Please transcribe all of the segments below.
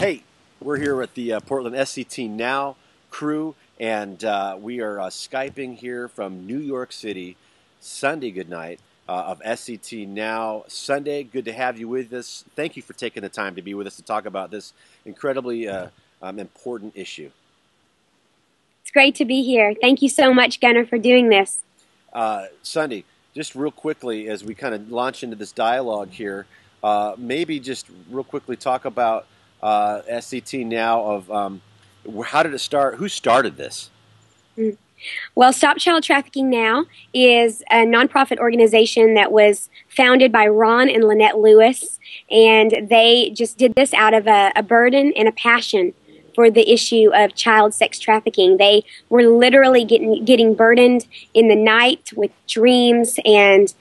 Hey, we're here at the Portland SCTNow crew, and we are Skyping here from New York City. Sunday, good night of SCTNow. Sunday, good to have you with us. Thank you for taking the time to be with us to talk about this incredibly important issue. It's great to be here. Thank you so much, Gunnar, for doing this. Sunday, just real quickly as we kind of launch into this dialogue here, maybe just real quickly talk about SCTNow of how did it start? Who started this? Well, Stop Child Trafficking Now is a nonprofit organization that was founded by Ron and Lynette Lewis, and they just did this out of a burden and a passion for the issue of child sex trafficking. They were literally getting burdened in the night with dreams and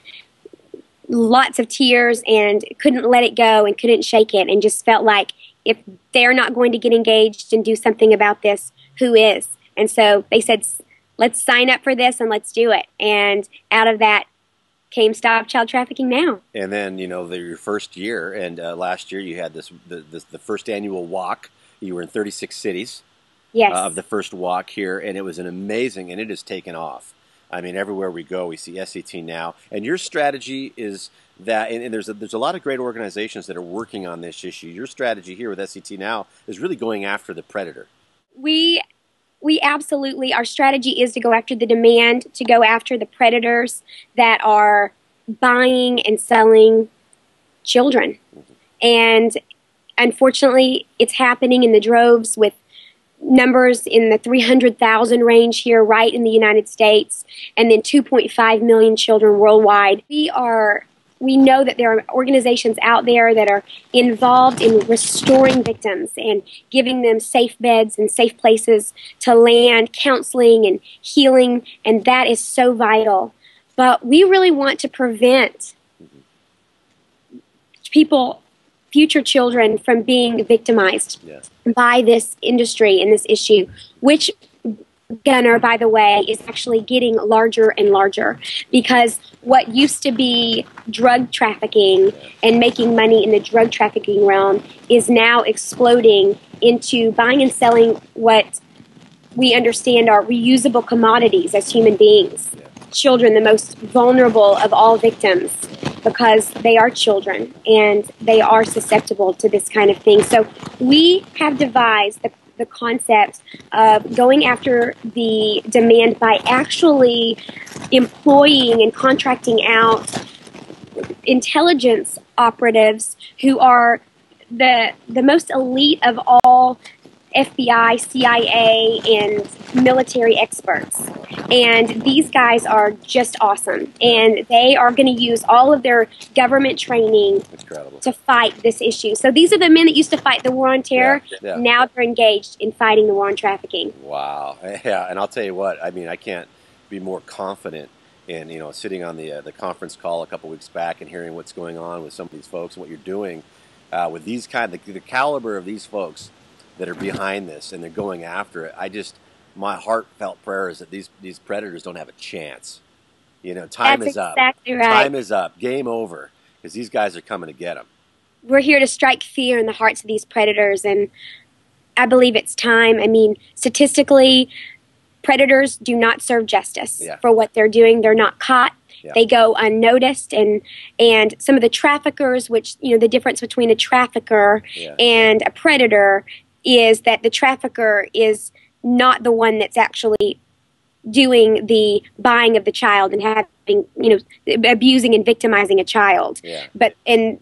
lots of tears and couldn't let it go and couldn't shake it, and just felt like if they're not going to get engaged and do something about this, who is? And so they said, let's sign up for this and let's do it. And out of that came Stop Child Trafficking Now. And then, you know, your first year, and last year you had the first annual walk. You were in 36 cities. Yes. Of the first walk here, and it was an amazing, and it has taken off. I mean, everywhere we go, we see SCTNow. And your strategy is that, and there's a lot of great organizations that are working on this issue. Your strategy here with SCTNow is really going after the predator. We absolutely, our strategy is to go after the demand, to go after the predators that are buying and selling children. And unfortunately, it's happening in the droves, with numbers in the 300,000 range here right in the United States, and then 2.5 million children worldwide. We know that there are organizations out there that are involved in restoring victims and giving them safe beds and safe places to land, counseling and healing, and that is so vital. But we really want to prevent future children from being victimized by this industry and this issue, which, Gunnar, by the way, is actually getting larger and larger, because what used to be drug trafficking and making money in the drug trafficking realm is now exploding into buying and selling what we understand are reusable commodities as human beings. Children, the most vulnerable of all victims, because they are children and they are susceptible to this kind of thing. So we have devised the concept of going after the demand by actually employing and contracting out intelligence operatives who are the most elite of all FBI, CIA, and military experts. And these guys are just awesome. And they are going to use all of their government training to fight this issue. So these are the men that used to fight the war on terror. Now they're engaged in fighting the war on trafficking. Wow. Yeah, and I'll tell you what, I mean, I can't be more confident in, you know, sitting on the conference call a couple weeks back and hearing what's going on with some of these folks and what you're doing with these the caliber of these folks that are behind this, and they're going after it. My heartfelt prayer is that these predators don't have a chance. You know, time is up. Exactly right. Time is up. Game over, because these guys are coming to get them. We're here to strike fear in the hearts of these predators, and I believe it's time. I mean, statistically, predators do not serve justice for what they're doing. They're not caught. They go unnoticed, and some of the traffickers, which, you know, the difference between a trafficker and a predator is that the trafficker is not the one that's actually doing the buying of the child and having, you know, abusing and victimizing a child. But and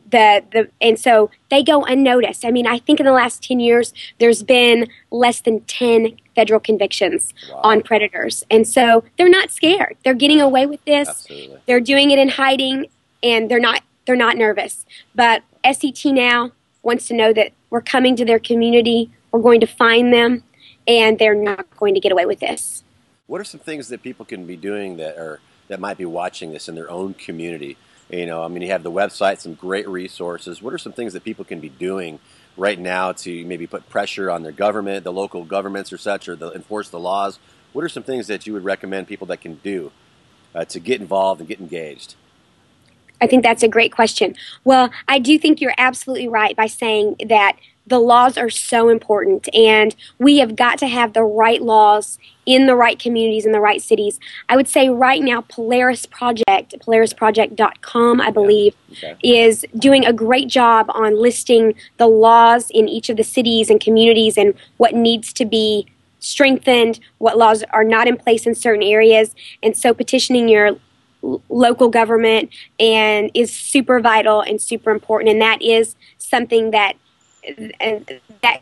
so they go unnoticed. I mean, I think in the last 10 years there's been less than 10 federal convictions on predators, and so they're not scared. They're getting away with this. Absolutely. They're doing it in hiding, and they're not nervous. But SCTNow wants to know that we're coming to their community, we're going to find them, and they're not going to get away with this. What are some things that people can be doing that might be watching this in their own community? You know, I mean, you have the website, some great resources. What are some things that people can be doing right now to maybe put pressure on their government, the local governments or such, or enforce the laws? What are some things that you would recommend people that can do to get involved and get engaged? I think that's a great question. Well, I do think you're absolutely right by saying that the laws are so important, and we have got to have the right laws in the right communities, in the right cities. I would say right now, Polaris Project, polarisproject.com, I believe, is doing a great job on listing the laws in each of the cities and communities and what needs to be strengthened, what laws are not in place in certain areas. And so petitioning your local government and is super vital and super important, and that is something that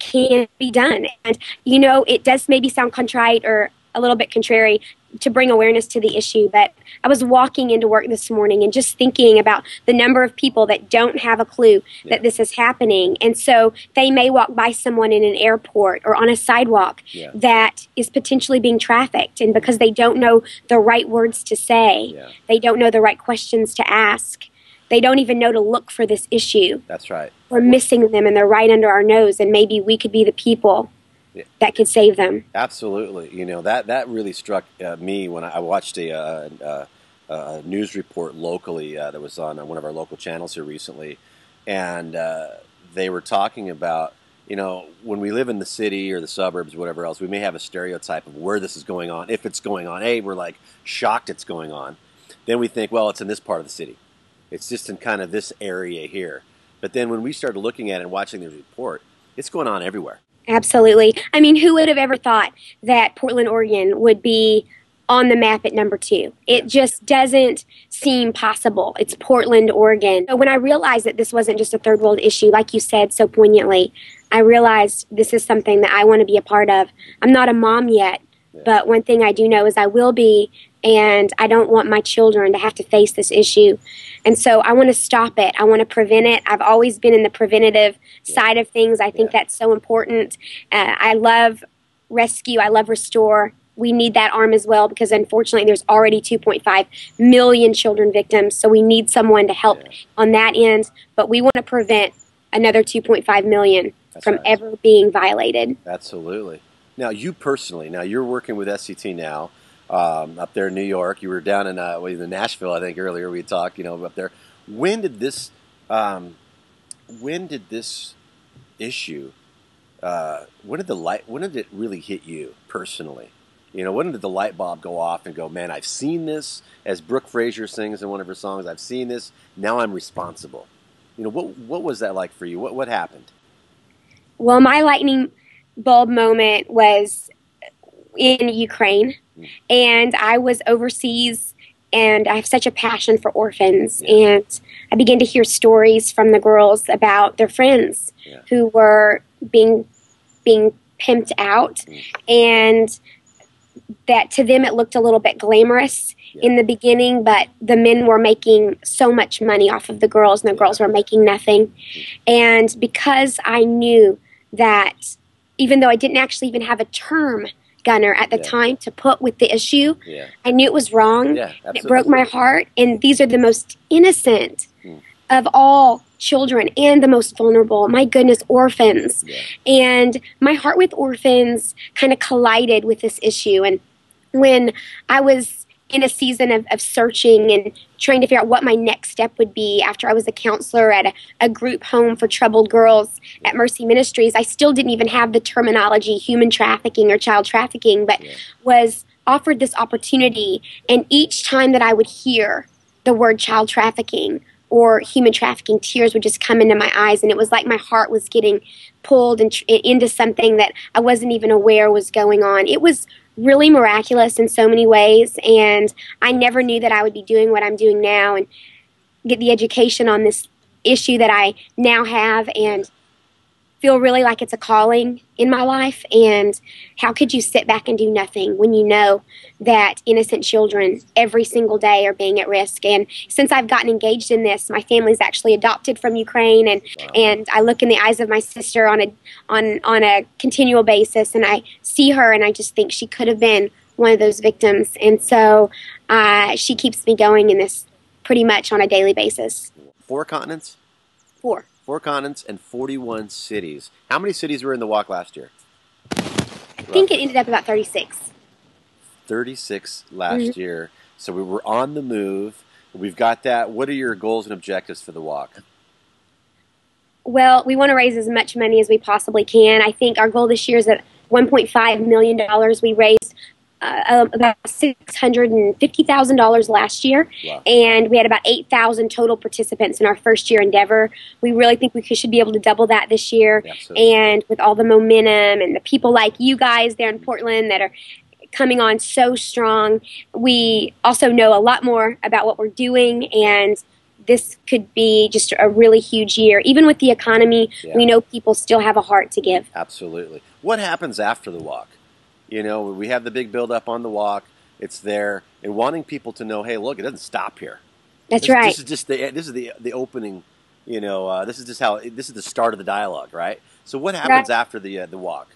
can be done. And you know, it does maybe sound contrite or a little bit contrary to bring awareness to the issue, but I was walking into work this morning and just thinking about the number of people that don't have a clue that this is happening. And so they may walk by someone in an airport or on a sidewalk that is potentially being trafficked, and because they don't know the right words to say, they don't know the right questions to ask, they don't even know to look for this issue. That's right. We're missing them, and they're right under our nose, and maybe we could be the people that could save them. Absolutely. You know, that really struck me when I watched a news report locally that was on one of our local channels here recently, and they were talking about, you know, when we live in the city or the suburbs, whatever else, we may have a stereotype of where this is going on, if it's going on. We're like shocked it's going on. Then we think, well, it's in this part of the city. It's just in kind of this area here. But then when we started looking at it and watching the report, it's going on everywhere. Absolutely. I mean, who would have ever thought that Portland, Oregon would be on the map at number 2? It just doesn't seem possible. It's Portland, Oregon. So when I realized that this wasn't just a third world issue, like you said so poignantly, I realized this is something that I want to be a part of. I'm not a mom yet, but one thing I do know is I will be, and I don't want my children to have to face this issue. And so I want to stop it. I want to prevent it. I've always been in the preventative side of things. I think that's so important. I love rescue. I love restore. We need that arm as well, because unfortunately there's already 2.5 million children victims. So we need someone to help on that end. But we want to prevent another 2.5 million from ever being violated. Absolutely. Now, you personally, you're working with SCTNow. Up there in New York, you were down in Nashville, I think earlier we talked. You know, up there. When did this issue? When did it really hit you personally? You know, when did the light bulb go off and go, man, I've seen this, as Brooke Frazier sings in one of her songs. I've seen this. Now I'm responsible. You know, what was that like for you? What happened? Well, my lightning bulb moment was in Ukraine. And I was overseas, and I have such a passion for orphans. And I began to hear stories from the girls about their friends who were being pimped out, and that to them it looked a little bit glamorous in the beginning, but the men were making so much money off of the girls, and the girls were making nothing. And because I knew that, even though I didn't actually even have a term, Gunner, at the time to put with the issue, I knew it was wrong. It broke my heart. And these are the most innocent of all children and the most vulnerable. My goodness, orphans. And my heart with orphans kind of collided with this issue. And when I was in a season of searching and trying to figure out what my next step would be after I was a counselor at a group home for troubled girls at Mercy Ministries, I still didn't even have the terminology human trafficking or child trafficking, but was offered this opportunity. And each time that I would hear the word child trafficking or human trafficking, tears would just come into my eyes, and it was like my heart was getting pulled into something that I wasn't even aware was going on. It was really miraculous in so many ways, and I never knew that I would be doing what I'm doing now and get the education on this issue that I now have, and feel really like it's a calling in my life. And how could you sit back and do nothing when you know that innocent children every single day are being at risk? And since I've gotten engaged in this, my family's actually adopted from Ukraine, and I look in the eyes of my sister on a continual basis, and I see her, and I just think she could have been one of those victims. And so she keeps me going in this pretty much on a daily basis. 4 continents? 4. 4 continents and 41 cities. How many cities were in the walk last year? I think it ended up about 36. 36 last year. So we were on the move. We've got that. What are your goals and objectives for the walk? Well, we want to raise as much money as we possibly can. I think our goal this year is at $1.5 million. We raised about $650,000 last year, Wow. and we had about 8,000 total participants in our first year endeavor. We really think we should be able to double that this year. Absolutely. And with all the momentum and the people like you guys there in Portland that are coming on so strong, we also know a lot more about what we're doing, and this could be just a really huge year. Even with the economy, we know people still have a heart to give. Absolutely. What happens after the walk? You know, we have the big build-up on the walk. It's there, and wanting people to know, hey, look, it doesn't stop here. That's right. This is just the opening. You know, this is the start of the dialogue, right? So what happens after the walk?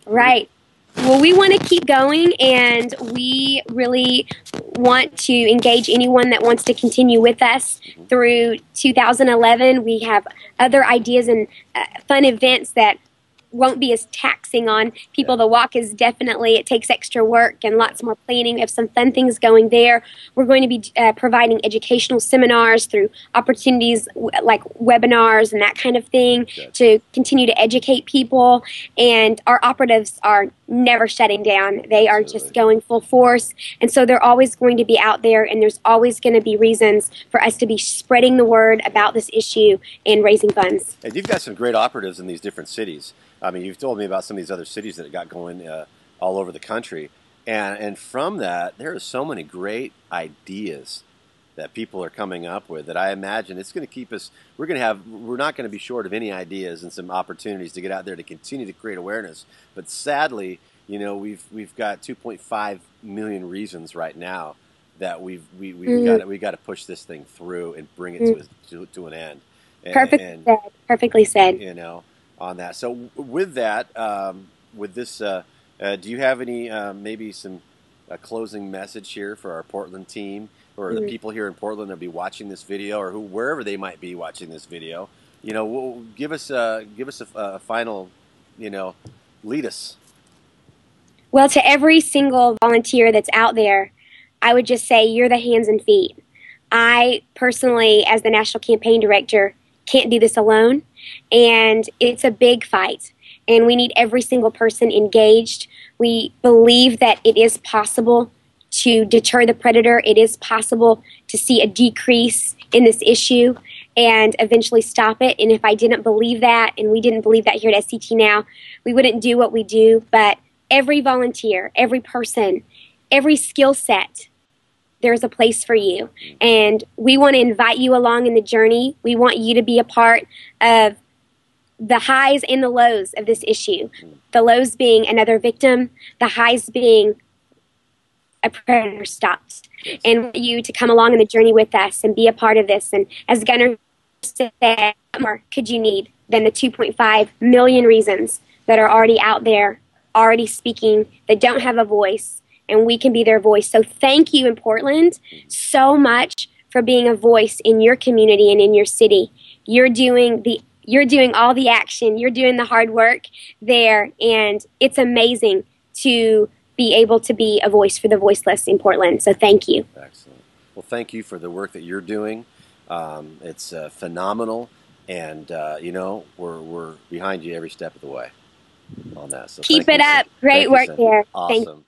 Right. Well, we want to keep going, and we really want to engage anyone that wants to continue with us through 2011. We have other ideas and fun events that won't be as taxing on people. The walk is definitely, it takes extra work and lots more planning. We have some fun things going there. We're going to be providing educational seminars through opportunities like webinars and that kind of thing to continue to educate people. And our operatives are never shutting down. They are just going full force. And so they're always going to be out there, and there's always going to be reasons for us to be spreading the word about this issue and raising funds. And you've got some great operatives in these different cities. I mean, you've told me about some of these other cities that got going all over the country. And from that, there are so many great ideas that people are coming up with that I imagine it's going to keep us, we're not going to be short of any ideas and some opportunities to get out there to continue to create awareness. But sadly, you know, we've got 2.5 million reasons right now that we've got to push this thing through and bring it to an end. Perfectly said. You know, on that. So with that, with this, do you have any maybe some closing message here for our Portland team, or the people here in Portland that'll be watching this video, or wherever they might be watching this video? You know, give us a final, you know, lead us. Well, to every single volunteer that's out there, I would just say you're the hands and feet. I personally, as the National Campaign Director, can't do this alone, and it's a big fight, and we need every single person engaged. We believe that it is possible to deter the predator. It is possible to see a decrease in this issue and eventually stop it. And if I didn't believe that, and we didn't believe that here at SCTNow, we wouldn't do what we do. But every volunteer, every person, every skill set, there's a place for you. And we want to invite you along in the journey. We want you to be a part of the highs and the lows of this issue. The lows being another victim, the highs being a predator stopped. And want you to come along in the journey with us and be a part of this. And as Gunnar said, what more could you need than the 2.5 million reasons that are already out there, already speaking, that don't have a voice, and we can be their voice. So thank you in Portland so much for being a voice in your community and in your city. You're doing all the action. You're doing the hard work there, and it's amazing to be able to be a voice for the voiceless in Portland. So thank you. Excellent. Well, thank you for the work that you're doing. It's phenomenal, and you know, we're behind you every step of the way on that. So keep it up. Great work there. Awesome.